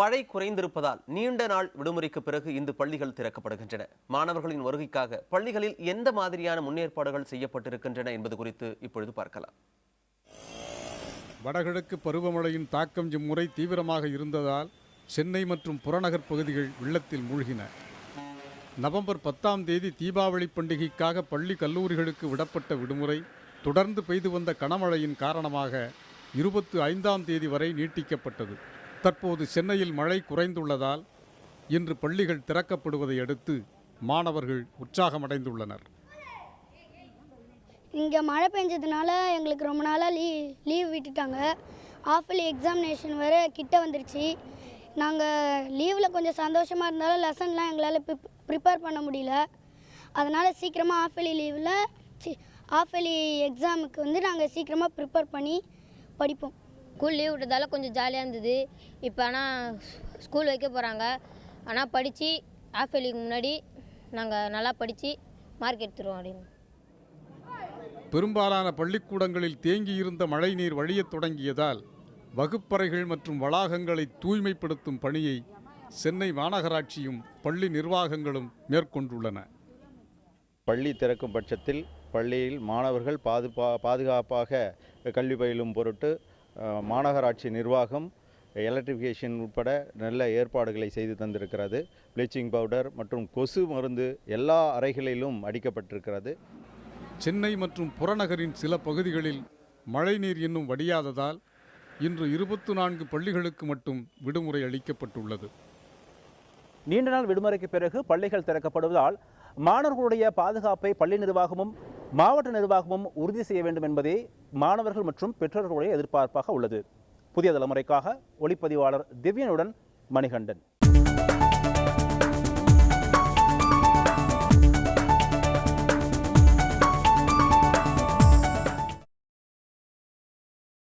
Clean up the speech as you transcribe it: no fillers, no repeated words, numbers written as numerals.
மழை குறைந்திருப்பதால் நீண்ட நாள் விடுமுறைக்கு பிறகு இந்த பள்ளிகள் திறக்கப்படுகின்றன. மாணவர்களின் வருகைக்காக பள்ளிகளில் எந்த மாதிரியான முன்னேற்பாடுகள் செய்யப்பட்டிருக்கின்றன என்பது குறித்து இப்பொழுது பார்க்கலாம். வடகிழக்கு பருவமழையின் தாக்கம் இம்முறை தீவிரமாக இருந்ததால் சென்னை மற்றும் புறநகர் பகுதிகள் வெள்ளத்தில் மூழ்கின. நவம்பர் 10ஆம் தேதி தீபாவளி பண்டிகைக்காக பள்ளி கல்லூரிகளுக்கு விடப்பட்ட விடுமுறை தொடர்ந்து பெய்து வந்த கனமழையின் காரணமாக 25ஆம் தேதி வரை நீட்டிக்கப்பட்டது. தற்போது சென்னையில் மழை குறைந்துள்ளதால் இன்று பள்ளிகள் திறக்கப்படுவதை அடுத்து மாணவர்கள் உற்சாகமடைந்துள்ளனர். இங்கே மழை பெஞ்சதுனால எங்களுக்கு ரொம்ப நாளாக லீவ் விட்டுட்டாங்க. ஆஃபலி எக்ஸாமினேஷன் வேறு கிட்ட வந்துருச்சு. நாங்கள் லீவில் கொஞ்சம் சந்தோஷமாக இருந்தாலும் லெசன்லாம் எங்களால் ப்ரிப்பேர் பண்ண முடியல. அதனால் சீக்கிரமாக ஆஃபலி எக்ஸாமுக்கு நாங்கள் சீக்கிரமாக ப்ரிப்பேர் பண்ணி படிப்போம். ஸ்கூல் லீவ் விட்டதால் கொஞ்சம் ஜாலியாக இருந்தது. இப்போ ஆனால் ஸ்கூல் வைக்க போகிறாங்க. ஆனால் படித்து ஆஃபலிக்கு முன்னாடி நாங்கள் நல்லா படித்து மார்க் எடுத்துருவோம் அப்படின்னு. பெரும்பாலான பள்ளிக்கூடங்களில் தேங்கியிருந்த மழைநீர் வழியத் தொடங்கியதால் வகுப்பறைகள் மற்றும் வளாகங்களை தூய்மைப்படுத்தும் பணியை சென்னை மாநகராட்சியும் பள்ளி நிர்வாகங்களும் மேற்கொண்டுள்ளன. பள்ளி திறக்கும் பட்சத்தில் பள்ளியில் மாணவர்கள் பாதுகாப்பாக கல்வி பயிலும் பொருட்டு மாநகராட்சி நிர்வாகம் எலக்ட்ரிஃபிகேஷன் உட்பட நல்ல ஏற்பாடுகளை செய்து தந்திருக்கிறது. ப்ளீச்சிங் பவுடர் மற்றும் கொசு மருந்து எல்லா அறைகளிலும் அடிக்கப்பட்டிருக்கிறது. சென்னை மற்றும் புறநகரின் சில பகுதிகளில் மழைநீர் இன்னும் வடியாததால் இன்று 24 பள்ளிகளுக்கு மட்டும் விடுமுறை அளிக்கப்பட்டுள்ளது. நீண்ட நாள் விடுமுறைக்கு பிறகு பள்ளிகள் திறக்கப்படுவதால் மாணவர்களுடைய பாதுகாப்பை பள்ளி நிர்வாகமும் மாவட்ட நிர்வாகமும் உறுதி செய்ய வேண்டும் என்பதே மாணவர்கள் மற்றும் பெற்றோர்களுடைய எதிர்பார்ப்பாக உள்ளது. புதிய தலைமுறைக்காக ஒளிப்பதிவாளர் திவ்யனுடன் மணிகண்டன்.